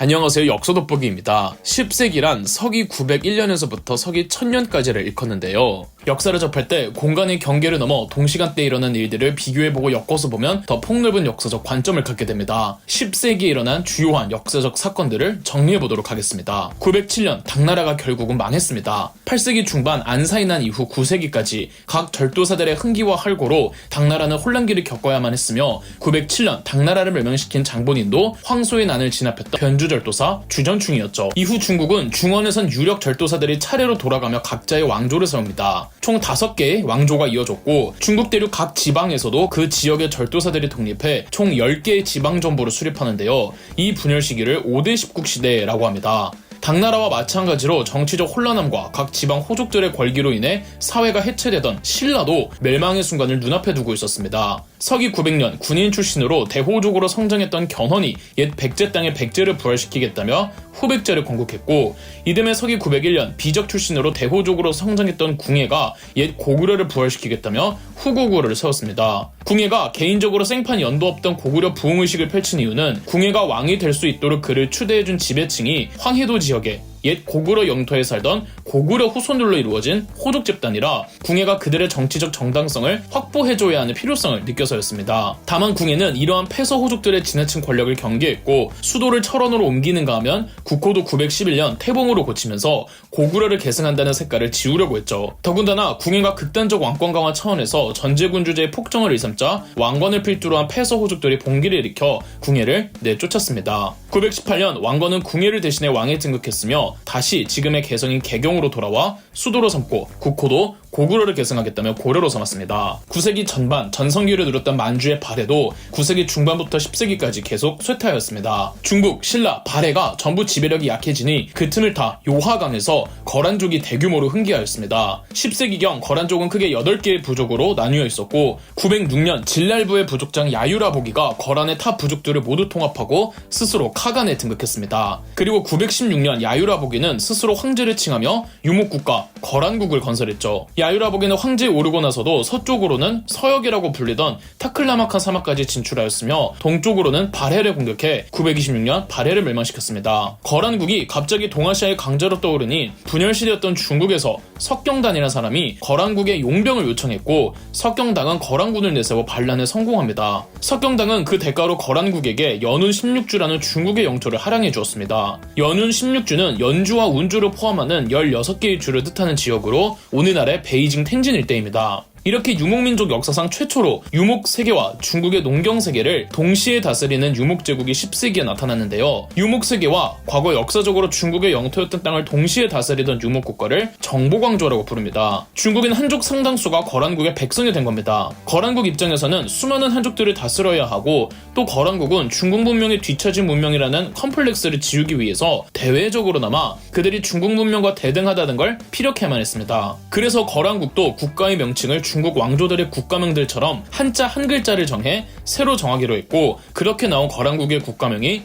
안녕하세요, 역사돋보기입니다. 10세기란 서기 901년에서부터 서기 1000년까지를 일컫는데요. 역사를 접할 때 공간의 경계를 넘어 동시간대에 일어난 일들을 비교해보고 엮어서 보면 더 폭넓은 역사적 관점을 갖게 됩니다. 10세기에 일어난 주요한 역사적 사건들을 정리해보도록 하겠습니다. 907년 당나라가 결국은 망했습니다. 8세기 중반 안사이 난 이후 9세기까지 각 절도사들의 흥기와 활고로 당나라는 혼란기를 겪어야만 했으며 907년 당나라를 멸망시킨 장본인도 황소의 난을 진압했던 변주절도사 주전충이었죠. 이후 중국은 중원에선 유력 절도사들이 차례로 돌아가며 각자의 왕조를 세웁니다. 총 5개의 왕조가 이어졌고 중국 대륙 각 지방에서도 그 지역의 절도사들이 독립해 총 10개의 지방정부를 수립하는데요. 이 분열 시기를 5대 10국 시대라고 합니다. 당나라와 마찬가지로 정치적 혼란함과 각 지방 호족들의 권기로 인해 사회가 해체되던 신라도 멸망의 순간을 눈앞에 두고 있었습니다. 서기 900년 군인 출신으로 대호족으로 성장했던 견훤이 옛 백제 땅의 백제를 부활시키겠다며 후백제를 건국했고, 이듬해 서기 901년 비적 출신으로 대호족으로 성장했던 궁예가 옛 고구려를 부활시키겠다며 후고구려를 세웠습니다. 궁예가 개인적으로 생판 연도 없던 고구려 부흥의식을 펼친 이유는 궁예가 왕이 될 수 있도록 그를 추대해준 지배층이 황해도 지역에 옛 고구려 영토에 살던 고구려 후손들로 이루어진 호족 집단이라 궁예가 그들의 정치적 정당성을 확보해줘야 하는 필요성을 느껴서였습니다. 다만 궁예는 이러한 패서 호족들의 지나친 권력을 경계했고 수도를 철원으로 옮기는가 하면 국호도 911년 태봉으로 고치면서 고구려를 계승한다는 색깔을 지우려고 했죠. 더군다나 궁예가 극단적 왕권 강화 차원에서 전제군주제의 폭정을 일삼자 왕권을 필두로 한 패서 호족들이 봉기를 일으켜 궁예를 내쫓았습니다. 918년 왕건은 궁예를 대신해 왕에 등극했으며 다시 지금의 개성인 개경으로 돌아와 수도로 삼고 국호도 고구려를 계승하겠다며 고려로 삼았습니다. 9세기 전반 전성기를 누렸던 만주의 발해도 9세기 중반부터 10세기까지 계속 쇠퇴하였습니다. 중국, 신라, 발해가 전부 지배력이 약해지니 그 틈을 타 요하강에서 거란족이 대규모로 흥기하였습니다. 10세기경 거란족은 크게 8개의 부족으로 나뉘어 있었고 906년 진랄부의 부족장 야유라보기가 거란의 타 부족들을 모두 통합하고 스스로 카간에 등극했습니다. 그리고 916년 야유라보기는 스스로 황제를 칭하며 유목국가 거란국을 건설했죠. 야유라보기는 황제에 오르고 나서도 서쪽으로는 서역이라고 불리던 타클라마칸 사막까지 진출하였으며 동쪽으로는 발해를 공격해 926년 발해를 멸망시켰습니다. 거란국이 갑자기 동아시아의 강자로 떠오르니 분열시대였던 중국에서 석경단이라는 사람이 거란국에 용병을 요청했고 석경당은 거란군을 내세워 반란에 성공합니다. 석경당은 그 대가로 거란국에게 연운 16주라는 중국의 영토를 할양해 주었습니다. 연운 16주는 연주와 운주를 포함하는 16개의 주를 뜻하는 지역으로 오늘날의 베이징 텐진 일대입니다. 이렇게 유목민족 역사상 최초로 유목세계와 중국의 농경세계를 동시에 다스리는 유목제국이 10세기에 나타났는데요. 유목세계와 과거 역사적으로 중국의 영토였던 땅을 동시에 다스리던 유목국가를 정보광조라고 부릅니다. 중국인 한족 상당수가 거란국의 백성이 된 겁니다. 거란국 입장에서는 수많은 한족들을 다스려야 하고 또 거란국은 중국 문명의 뒤처진 문명이라는 컴플렉스를 지우기 위해서 대외적으로나마 그들이 중국 문명과 대등하다는 걸 피력해야만 했습니다. 그래서 거란국도 국가의 명칭을 중국 왕조들의 국가명들처럼 한자 한 글자를 정해 새로 정하기로 했고 그렇게 나온 거란국의 국가명이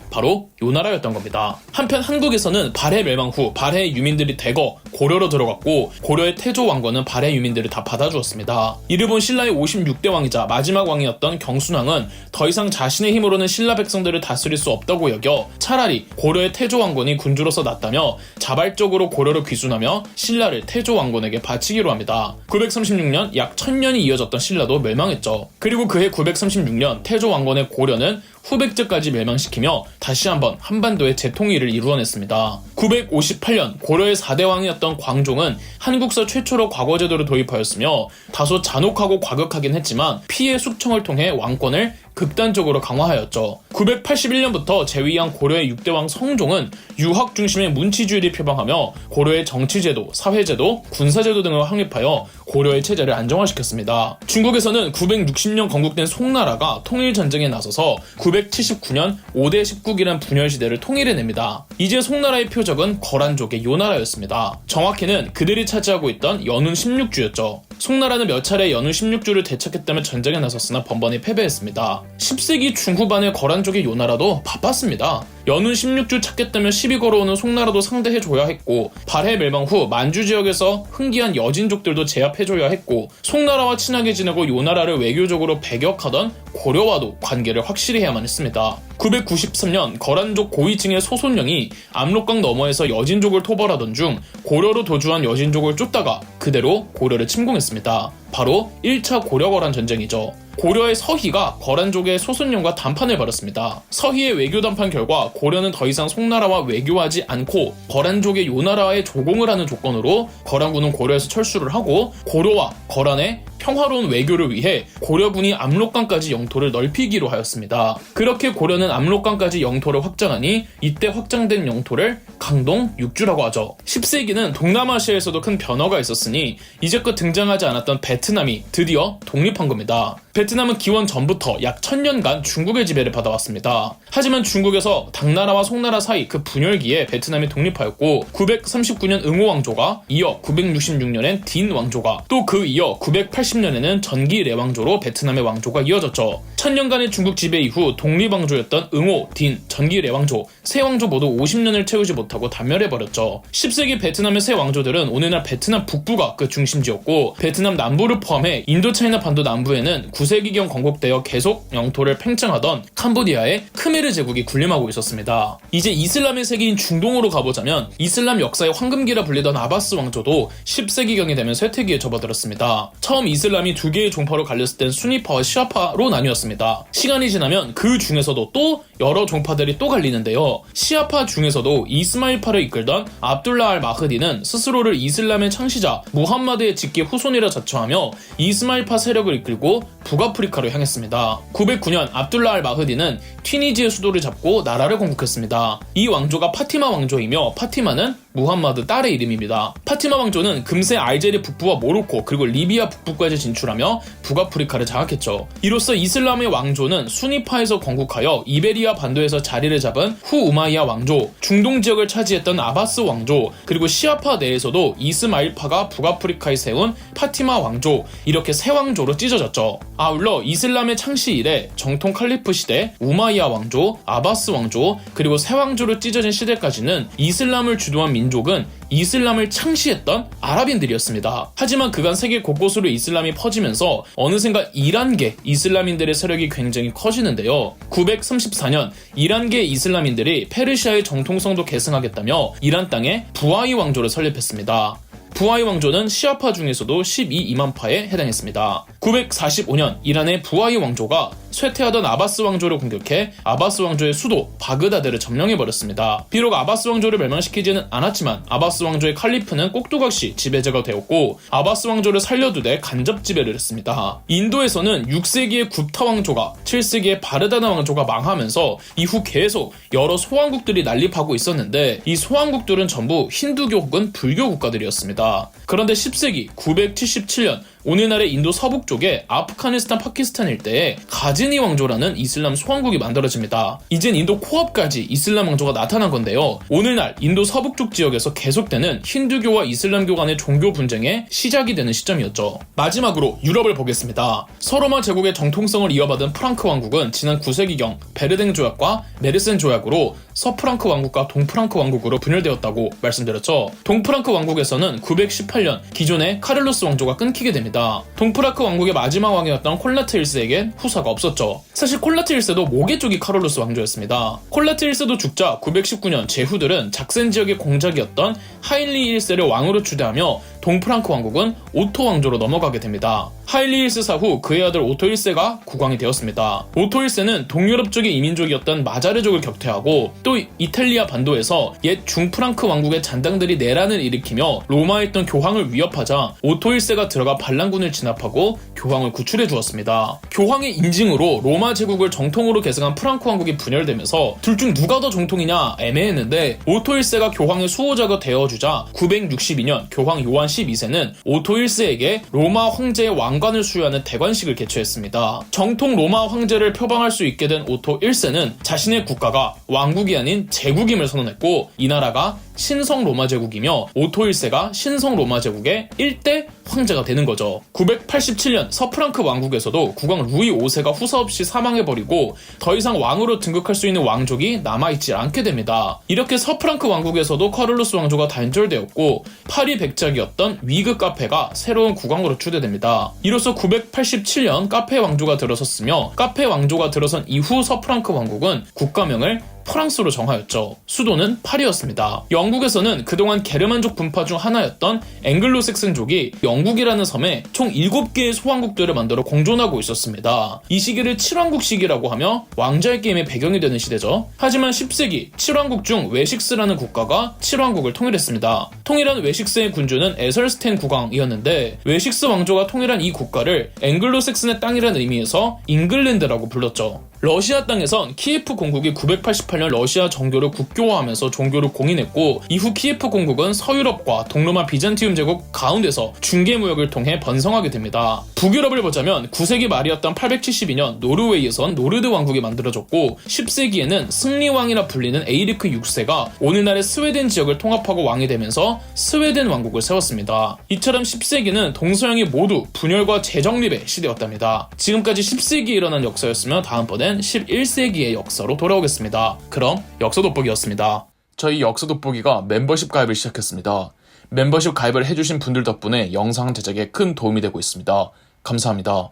바로 요나라였던 겁니다. 한편 한국에서는 발해 멸망 후 발해의 유민들이 대거 고려로 들어갔고 고려의 태조 왕건은 발해 유민들을 다 받아주었습니다. 이를 본 신라의 56대 왕이자 마지막 왕이었던 경순왕은 더 이상 자신의 힘으로는 신라 백성들을 다스릴 수 없다고 여겨 차라리 고려의 태조 왕건이 군주로서 낫다며 자발적으로 고려를 귀순하며 신라를 태조 왕건에게 바치기로 합니다. 936년 약 1000년이 이어졌던 신라도 멸망했죠. 그리고 그해 936년 태조 왕건의 고려는 후백제까지 멸망시키며 다시 한번 한반도의 재통일을 이루어냈습니다. 958년 고려의 4대 왕이었던 광종은 한국사 최초로 과거제도를 도입하였으며 다소 잔혹하고 과격하긴 했지만 피해 숙청을 통해 왕권을 극단적으로 강화하였죠. 981년부터 재위한 고려의 6대왕 성종은 유학 중심의 문치주의를 표방하며 고려의 정치제도, 사회제도, 군사제도 등을 확립하여 고려의 체제를 안정화시켰습니다. 중국에서는 960년 건국된 송나라가 통일전쟁에 나서서 979년 5대 10국이란 분열시대를 통일해냅니다. 이제 송나라의 표적은 거란족의 요나라였습니다. 정확히는 그들이 차지하고 있던 연운 16주였죠. 송나라는 몇 차례 연운 16주를 되찾겠다며 전쟁에 나섰으나 번번이 패배했습니다. 10세기 중후반의 거란족의 요나라도 바빴습니다. 연운 16주 찾겠다며 시비 걸어오는 송나라도 상대해줘야 했고, 발해 멸망 후 만주 지역에서 흥기한 여진족들도 제압해줘야 했고, 송나라와 친하게 지내고 요나라를 외교적으로 배격하던 고려와도 관계를 확실히 해야만 했습니다. 993년 거란족 고위층의 소손령이 압록강 너머에서 여진족을 토벌하던 중 고려로 도주한 여진족을 쫓다가 그대로 고려를 침공했습니다. 바로 1차 고려거란 전쟁이죠. 고려의 서희가 거란족의 소손령과 담판을 벌였습니다. 서희의 외교 담판 결과 고려는 더 이상 송나라와 외교하지 않고 거란족의 요나라에 조공을 하는 조건으로 거란군은 고려에서 철수를 하고, 고려와 거란의 평화로운 외교를 위해 고려군이 압록강까지 영토를 넓히기로 하였습니다. 그렇게 고려는 압록강까지 영토를 확장하니 이때 확장된 영토를 강동 6주라고 하죠. 10세기는 동남아시아에서도 큰 변화가 있었으니 이제껏 등장하지 않았던 베트남이 드디어 독립한 겁니다. 베트남은 기원 전부터 약 1000년간 중국의 지배를 받아왔습니다. 하지만 중국에서 당나라와 송나라 사이 그 분열기에 베트남이 독립하였고, 939년 응호 왕조가, 이어 966년엔 딘 왕조가, 또 그 이어 980년에는 전기 레왕조로 베트남의 왕조가 이어졌죠. 1000년간의 중국 지배 이후 독립왕조였던 응호, 딘, 전기 레왕조, 세 왕조 모두 50년을 채우지 못하고 단멸해버렸죠. 10세기 베트남의 세 왕조들은 오늘날 베트남 북부가 그 중심지였고, 베트남 남부를 포함해 인도차이나 반도 남부에는 9세기경 건국되어 계속 영토를 팽창하던 캄보디아의 크메르 제국이 군림하고 있었습니다. 이제 이슬람의 세계인 중동으로 가보자면, 이슬람 역사의 황금기라 불리던 아바스 왕조도 10세기경이 되면 쇠퇴기에 접어들었습니다. 처음 이슬람이 두 개의 종파로 갈렸을 땐 수니파와 시아파로 나뉘었습니다. 시간이 지나면 그 중에서도 또 여러 종파들이 또 갈리는데요. 시아파 중에서도 이스마일파를 이끌던 압둘라 알 마흐디는 스스로를 이슬람의 창시자 무함마드의 직계 후손이라 자처하며 이스마일파 세력을 이끌고 북아프리카로 향했습니다. 909년 압둘라 알 마흐디는 튀니지의 수도를 잡고 나라를 건국했습니다. 이 왕조가 파티마 왕조이며, 파티마는 무함마드 딸의 이름입니다. 파티마 왕조는 금세 알제리 북부와 모로코 그리고 리비아 북부까지 진출하며 북아프리카를 장악했죠. 이로써 이슬람의 왕조는 수니파에서 건국하여 이베리아 반도에서 자리를 잡은 후우마이야 왕조, 중동 지역을 차지했던 아바스 왕조, 그리고 시아파 내에서도 이스마일파가 북아프리카에 세운 파티마 왕조, 이렇게 세 왕조로 찢어졌죠. 아울러 이슬람의 창시 이래 정통 칼리프 시대, 우마이야 왕조, 아바스 왕조, 그리고 세 왕조로 찢어진 시대까지는 이슬람을 주도한 민족은 이슬람을 창시했던 아랍인들이었습니다. 하지만 그간 세계 곳곳으로 이슬람이 퍼지면서 어느샌가 이란계 이슬람인들의 세력이 굉장히 커지는데요. 934년 이란계 이슬람인들이 페르시아의 정통성도 계승하겠다며 이란 땅에 부하이 왕조를 설립했습니다. 부하이 왕조는 시아파 중에서도 12이만파에 해당했습니다. 945년 이란의 부하이 왕조가 쇠퇴하던 아바스 왕조를 공격해 아바스 왕조의 수도 바그다드를 점령해버렸습니다. 비록 아바스 왕조를 멸망시키지는 않았지만 아바스 왕조의 칼리프는 꼭두각시 지배자가 되었고, 아바스 왕조를 살려두되 간접 지배를 했습니다. 인도에서는 6세기의 굽타 왕조가 7세기의 바르다나 왕조가 망하면서 이후 계속 여러 소왕국들이 난립하고 있었는데, 이 소왕국들은 전부 힌두교 혹은 불교 국가들이었습니다. 그런데 10세기 977년 오늘날의 인도 서북 쪽에 아프가니스탄 파키스탄 일대에 가즈니 왕조라는 이슬람 소왕국이 만들어집니다. 이젠 인도 코앞까지 이슬람 왕조가 나타난 건데요. 오늘날 인도 서북 쪽 지역에서 계속되는 힌두교와 이슬람교 간의 종교 분쟁의 시작이 되는 시점이었죠. 마지막으로 유럽을 보겠습니다. 서로마 제국의 정통성을 이어받은 프랑크 왕국은 지난 9세기경 베르댕 조약과 메르센 조약으로 서프랑크 왕국과 동프랑크 왕국으로 분열되었다고 말씀드렸죠. 동프랑크 왕국에서는 918년 기존의 카를로스 왕조가 끊기게 됩니다. 동프랑크 왕국의 마지막 왕이었던 콜라트 1세에겐 후사가 없었죠. 사실 콜라트 1세도 모계 쪽이 카를로스 왕조였습니다. 콜라트 1세도 죽자 919년 제후들은 작센 지역의 공작이었던 하일리 1세를 왕으로 추대하며 동프랑크 왕국은 오토 왕조로 넘어가게 됩니다. 하일리 1세 사후 그의 아들 오토 1세가 국왕이 되었습니다. 오토 1세는 동유럽 쪽의 이민족이었던 마자르족을 격퇴하고, 또 이탈리아 반도에서 옛 중프랑크 왕국의 잔당들이 내란을 일으키며 로마에 있던 교황을 위협하자 오토 1세가 들어가 반란군을 진압하고 교황을 구출해 주었습니다. 교황의 인징으로 로마 제국을 정통으로 계승한 프랑크 왕국이 분열되면서 둘 중 누가 더 정통이냐 애매했는데, 오토 1세가 교황의 수호자가 되어주자 962년 교황 요한 12세는 오토 1세에게 로마 황제의 왕관을 수여하는 대관식을 개최했습니다. 정통 로마 황제를 표방할 수 있게 된 오토 1세는 자신의 국가가 왕국이 아닌 제국임을 선언했고, 이 나라가 신성 로마 제국이며 오토 1세가 신성 로마 제국의 1대 황제가 되는 거죠. 987년 서프랑크 왕국에서도 국왕 루이 5세가 후사 없이 사망해버리고 더 이상 왕으로 등극할 수 있는 왕족이 남아있지 않게 됩니다. 이렇게 서프랑크 왕국에서도 카를로스 왕조가 단절되었고 파리 백작이었던 위그 카페가 새로운 국왕으로 추대됩니다. 이로써 987년 카페 왕조가 들어섰으며, 카페 왕조가 들어선 이후 서프랑크 왕국은 국가명을 프랑스로 정하였죠. 수도는 파리였습니다. 영국에서는 그동안 게르만족 분파 중 하나였던 앵글로색슨족이 영국이라는 섬에 총 7개의 소왕국들을 만들어 공존하고 있었습니다. 이 시기를 7왕국 시기라고 하며 왕자의 게임의 배경이 되는 시대죠. 하지만 10세기 7왕국 중 웨식스라는 국가가 7왕국을 통일했습니다. 통일한 웨식스의 군주는 에설스텐 국왕이었는데, 웨식스 왕조가 통일한 이 국가를 앵글로색슨의 땅이라는 의미에서 잉글랜드라고 불렀죠. 러시아 땅에선 키예프 공국이 988년 러시아 정교를 국교화하면서 종교를 공인했고, 이후 키예프 공국은 서유럽과 동로마 비잔티움 제국 가운데서 중개무역을 통해 번성하게 됩니다. 북유럽을 보자면 9세기 말이었던 872년 노르웨이에선 노르드 왕국이 만들어졌고, 10세기에는 승리왕이라 불리는 에이리크 6세가 오늘날의 스웨덴 지역을 통합하고 왕이 되면서 스웨덴 왕국을 세웠습니다. 이처럼 10세기는 동서양이 모두 분열과 재정립의 시대였답니다. 지금까지 10세기에 일어난 역사였으며, 다음번엔 11세기의 역사로 돌아오겠습니다. 그럼 역사 돋보기였습니다. 저희 역사 돋보기가 멤버십 가입을 시작했습니다. 멤버십 가입을 해주신 분들 덕분에 영상 제작에 큰 도움이 되고 있습니다. 감사합니다.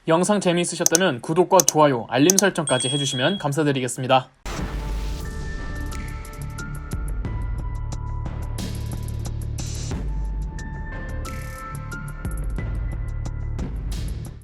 영상 재미있으셨다면 구독과 좋아요, 알림 설정까지 해주시면 감사드리겠습니다.